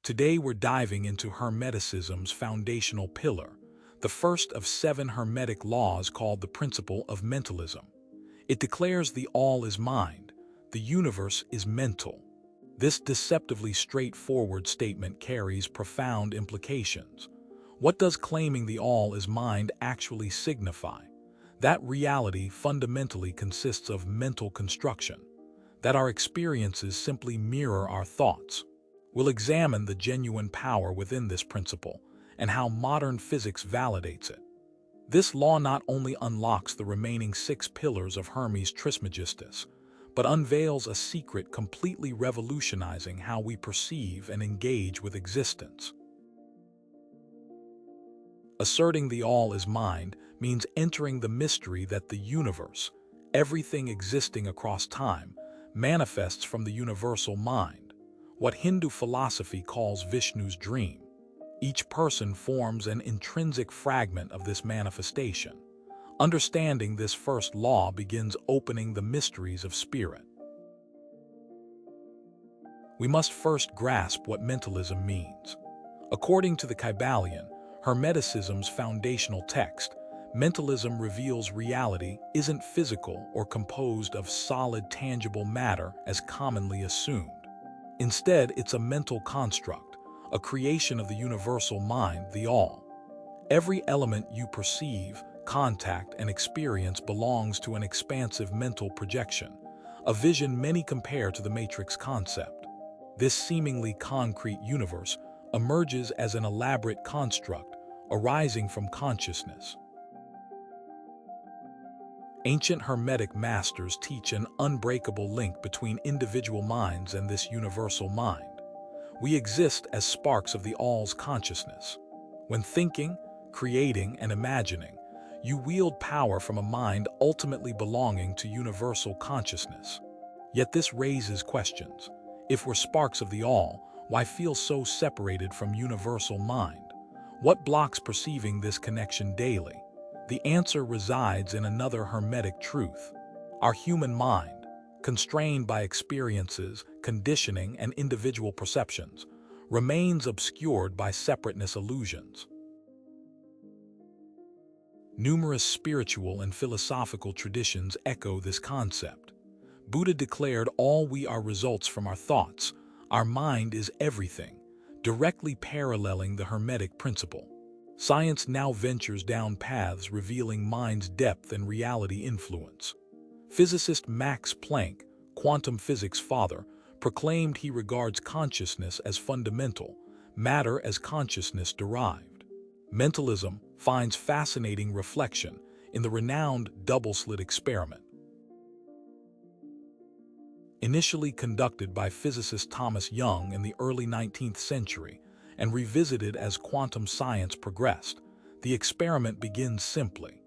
Today we're diving into Hermeticism's foundational pillar, the first of 7 Hermetic laws called the principle of mentalism. It declares the all is mind, the universe is mental. This deceptively straightforward statement carries profound implications. What does claiming the all is mind actually signify? That reality fundamentally consists of mental construction, that our experiences simply mirror our thoughts. We'll examine the genuine power within this principle and how modern physics validates it. This law not only unlocks the remaining 6 pillars of Hermes Trismegistus, but unveils a secret completely revolutionizing how we perceive and engage with existence. Asserting the all is mind means entering the mystery that the universe, everything existing across time, manifests from the universal mind, what Hindu philosophy calls Vishnu's dream. Each person forms an intrinsic fragment of this manifestation. Understanding this first law begins opening the mysteries of spirit. We must first grasp what mentalism means. According to the Kybalion, Hermeticism's foundational text, mentalism reveals reality isn't physical or composed of solid, tangible matter as commonly assumed. Instead, it's a mental construct, a creation of the universal mind, the all. Every element you perceive, contact, and experience belongs to an expansive mental projection, a vision many compare to the Matrix concept. This seemingly concrete universe emerges as an elaborate construct arising from consciousness. Ancient Hermetic masters teach an unbreakable link between individual minds and this universal mind. We exist as sparks of the all's consciousness. When thinking, creating, and imagining, you wield power from a mind ultimately belonging to universal consciousness. Yet this raises questions. If we're sparks of the all, why feel so separated from universal mind? What blocks perceiving this connection daily? The answer resides in another Hermetic truth. Our human mind, constrained by experiences, conditioning, and individual perceptions, remains obscured by separateness illusions. Numerous spiritual and philosophical traditions echo this concept. Buddha declared all we are results from our thoughts. Our mind is everything, directly paralleling the Hermetic principle. Science now ventures down paths revealing mind's depth and reality influence. Physicist Max Planck, quantum physics father, proclaimed he regards consciousness as fundamental, matter as consciousness derived. Mentalism finds fascinating reflection in the renowned double-slit experiment. Initially conducted by physicist Thomas Young in the early 19th century and revisited as quantum science progressed, the experiment begins simply.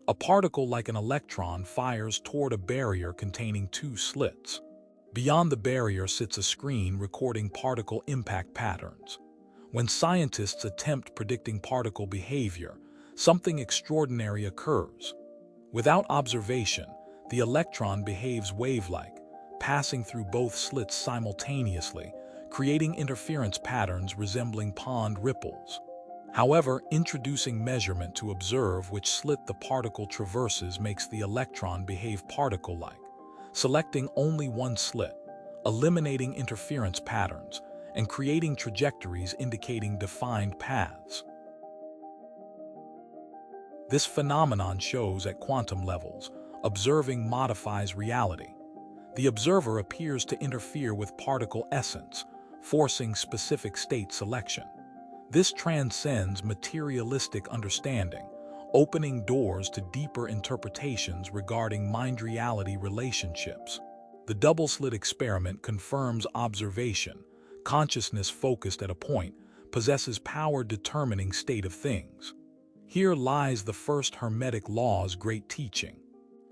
A particle like an electron fires toward a barrier containing 2 slits. Beyond the barrier sits a screen recording particle impact patterns. When scientists attempt predicting particle behavior, something extraordinary occurs. Without observation, the electron behaves wave-like, passing through both slits simultaneously, creating interference patterns resembling pond ripples. However, introducing measurement to observe which slit the particle traverses makes the electron behave particle-like, selecting only one slit, eliminating interference patterns, and creating trajectories indicating defined paths. This phenomenon shows at quantum levels, observing modifies reality. The observer appears to interfere with particle essence, forcing specific state selection. This transcends materialistic understanding, opening doors to deeper interpretations regarding mind-reality relationships. The double-slit experiment confirms observation. Consciousness focused at a point possesses power determining state of things. Here lies the first Hermetic law's great teaching.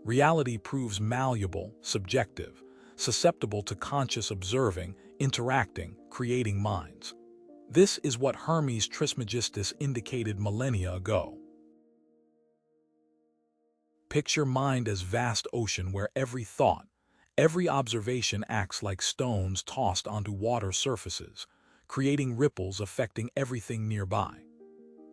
Reality proves malleable, subjective, susceptible to conscious observing, interacting, creating minds. This is what Hermes Trismegistus indicated millennia ago. Picture mind as vast ocean where every thought, every observation acts like stones tossed onto water surfaces, creating ripples affecting everything nearby.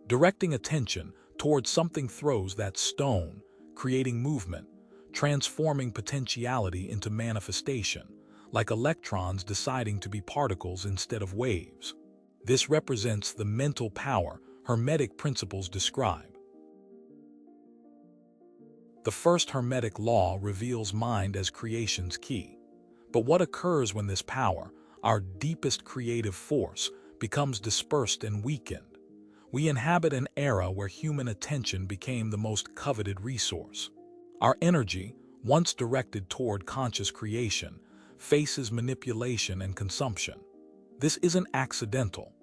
Directing attention towards something throws that stone, creating movement, transforming potentiality into manifestation, like electrons deciding to be particles instead of waves. This represents the mental power Hermetic principles describe. The first Hermetic law reveals mind as creation's key. But what occurs when this power, our deepest creative force, becomes dispersed and weakened? We inhabit an era where human attention became the most coveted resource. Our energy, once directed toward conscious creation, faces manipulation and consumption. This isn't accidental.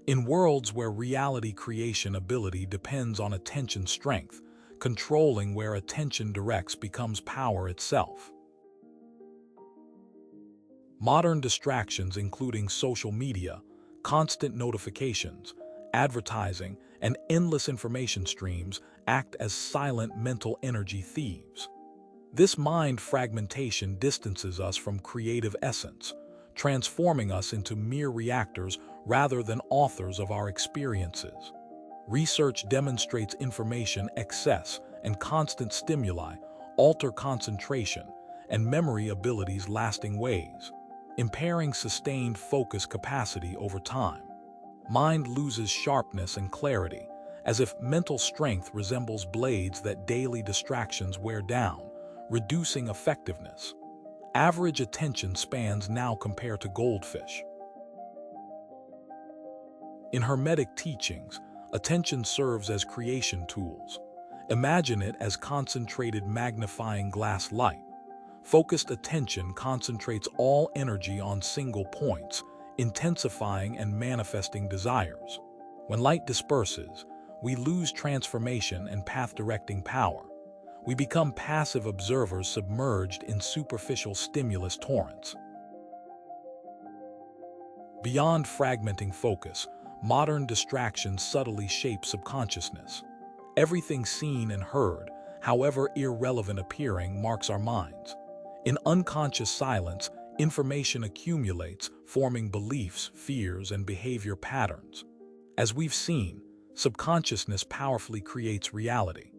In worlds where reality creation ability depends on attention strength, controlling where attention directs becomes power itself. Modern distractions, including social media, constant notifications, advertising, and endless information streams, act as silent mental energy thieves. This mind fragmentation distances us from creative essence, transforming us into mere reactors rather than authors of our experiences. Research demonstrates information excess and constant stimuli alter concentration and memory abilities lasting ways, impairing sustained focus capacity over time. Mind loses sharpness and clarity, as if mental strength resembles blades that daily distractions wear down, reducing effectiveness. Average attention spans now compare to goldfish. In Hermetic teachings, attention serves as creation tools. Imagine it as concentrated magnifying glass light. Focused attention concentrates all energy on single points, intensifying and manifesting desires. When light disperses, we lose transformation and path-directing power. We become passive observers submerged in superficial stimulus torrents. Beyond fragmenting focus, modern distractions subtly shape subconsciousness. Everything seen and heard, however irrelevant appearing, marks our minds. In unconscious silence, information accumulates, forming beliefs, fears, and behavior patterns. As we've seen, subconsciousness powerfully creates reality.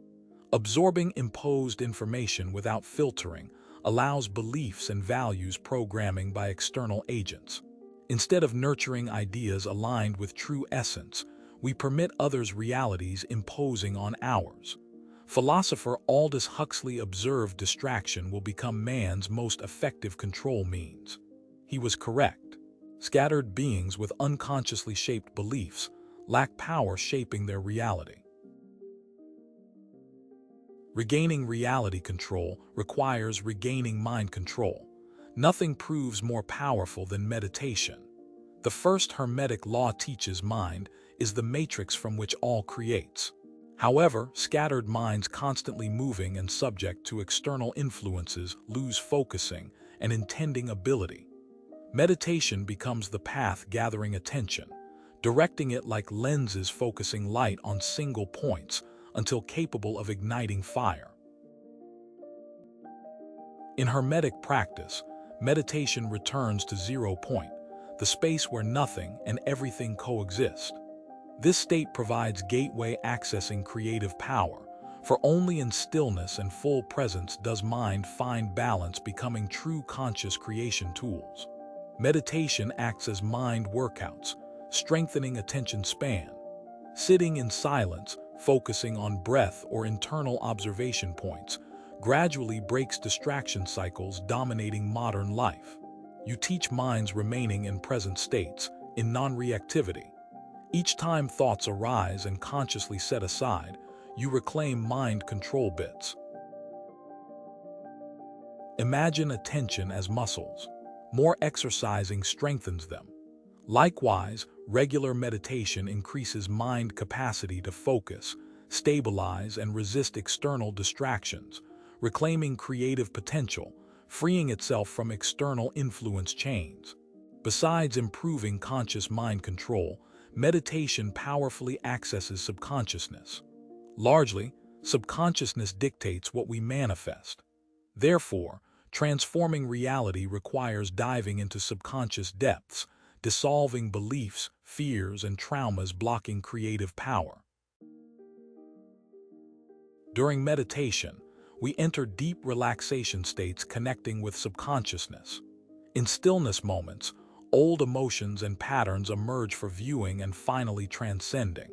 Absorbing imposed information without filtering allows beliefs and values programming by external agents. Instead of nurturing ideas aligned with true essence, we permit others' realities imposing on ours. Philosopher Aldous Huxley observed distraction will become man's most effective control means. He was correct. Scattered beings with unconsciously shaped beliefs lack power shaping their reality. Regaining reality control requires regaining mind control. Nothing proves more powerful than meditation. The first Hermetic law teaches mind is the matrix from which all creates. However, scattered minds constantly moving and subject to external influences lose focusing and intending ability. Meditation becomes the path gathering attention, directing it like lenses focusing light on single points until capable of igniting fire. In Hermetic practice, meditation returns to 0 point, the space where nothing and everything coexist. This state provides gateway accessing creative power, for only in stillness and full presence does mind find balance, becoming true conscious creation tools. Meditation acts as mind workouts, strengthening attention span. Sitting in silence, focusing on breath or internal observation points, gradually breaks distraction cycles dominating modern life. You teach minds remaining in present states, in non-reactivity. Each time thoughts arise and consciously set aside, you reclaim mind control bits. Imagine attention as muscles. More exercising strengthens them. Likewise, regular meditation increases mind capacity to focus, stabilize, and resist external distractions, reclaiming creative potential, freeing itself from external influence chains. Besides improving conscious mind control, meditation powerfully accesses subconsciousness. Largely, subconsciousness dictates what we manifest. Therefore, transforming reality requires diving into subconscious depths, dissolving beliefs, fears, and traumas blocking creative power. During meditation, we enter deep relaxation states connecting with subconsciousness. In stillness moments, old emotions and patterns emerge for viewing and finally transcending.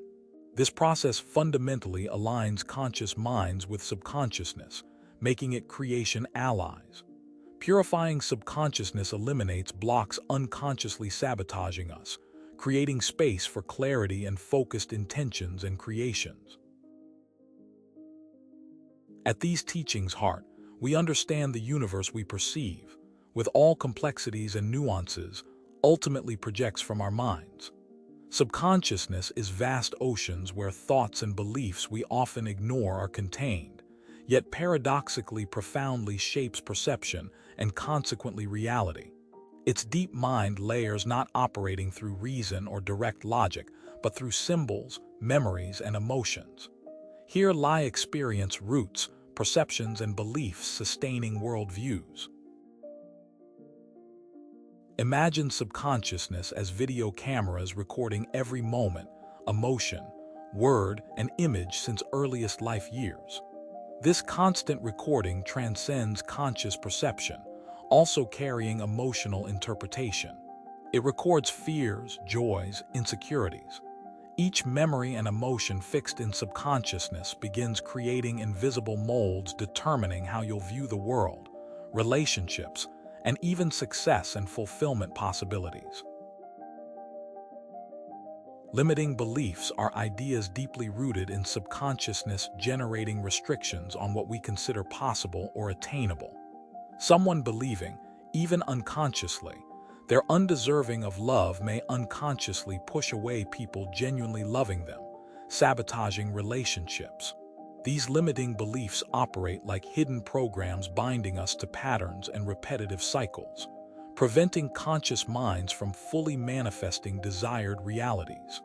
This process fundamentally aligns conscious minds with subconsciousness, making it creation allies. Purifying subconsciousness eliminates blocks unconsciously sabotaging us, creating space for clarity and focused intentions and creations. At these teachings' heart, we understand the universe we perceive, with all complexities and nuances, ultimately projects from our minds. Subconsciousness is vast oceans where thoughts and beliefs we often ignore are contained, yet paradoxically profoundly shapes perception and consequently reality. Its deep mind layers not operating through reason or direct logic, but through symbols, memories, and emotions. Here lie experience roots, perceptions, and beliefs sustaining worldviews. Imagine subconsciousness as video cameras recording every moment, emotion, word, and image since earliest life years. This constant recording transcends conscious perception, also carrying emotional interpretation. It records fears, joys, insecurities. Each memory and emotion fixed in subconsciousness begins creating invisible molds determining how you'll view the world, relationships, and even success and fulfillment possibilities. Limiting beliefs are ideas deeply rooted in subconsciousness generating restrictions on what we consider possible or attainable. Someone believing, even unconsciously, they're undeserving of love may unconsciously push away people genuinely loving them, sabotaging relationships. These limiting beliefs operate like hidden programs binding us to patterns and repetitive cycles, preventing conscious minds from fully manifesting desired realities.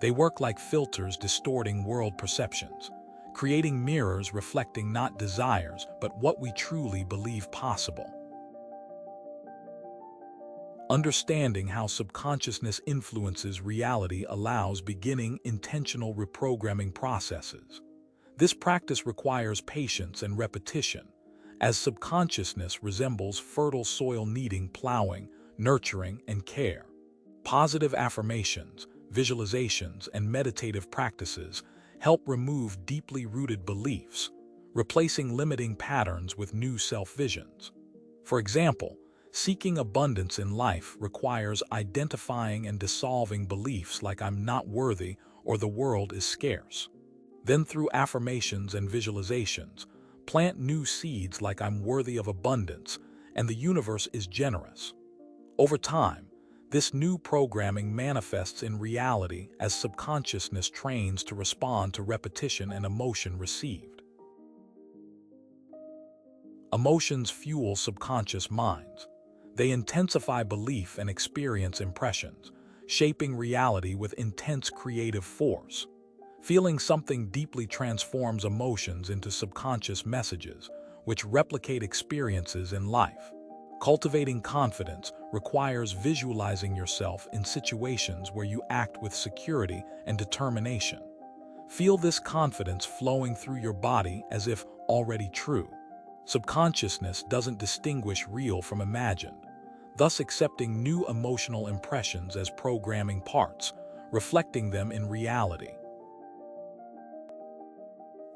They work like filters distorting world perceptions, creating mirrors reflecting not desires but what we truly believe possible. Understanding how subconsciousness influences reality allows beginning intentional reprogramming processes. This practice requires patience and repetition, as subconsciousness resembles fertile soil needing plowing, nurturing, and care. Positive affirmations, visualizations, and meditative practices help remove deeply rooted beliefs, replacing limiting patterns with new self-visions. For example, seeking abundance in life requires identifying and dissolving beliefs like I'm not worthy or the world is scarce. Then through affirmations and visualizations, plant new seeds like I'm worthy of abundance and the universe is generous. Over time, this new programming manifests in reality as subconsciousness trains to respond to repetition and emotion received. Emotions fuel subconscious minds. They intensify belief and experience impressions, shaping reality with intense creative force. Feeling something deeply transforms emotions into subconscious messages, which replicate experiences in life. Cultivating confidence requires visualizing yourself in situations where you act with security and determination. Feel this confidence flowing through your body as if already true. Subconsciousness doesn't distinguish real from imagined, thus accepting new emotional impressions as programming parts, reflecting them in reality.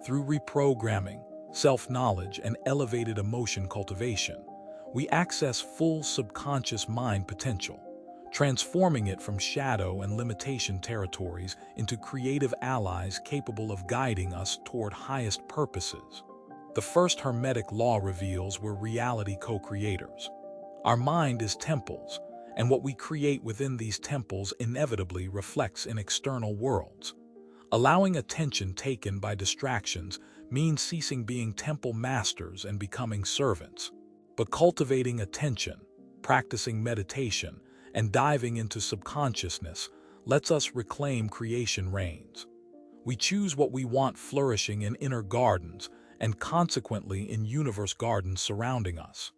Through reprogramming, self-knowledge, and elevated emotion cultivation, we access full subconscious mind potential, transforming it from shadow and limitation territories into creative allies capable of guiding us toward highest purposes. The First Hermetic law reveals we're reality co-creators. Our mind is temples, and what we create within these temples inevitably reflects in external worlds. Allowing attention taken by distractions means ceasing being temple masters and becoming servants. But cultivating attention, practicing meditation, and diving into subconsciousness lets us reclaim creation reigns. We choose what we want flourishing in inner gardens and consequently in universe gardens surrounding us.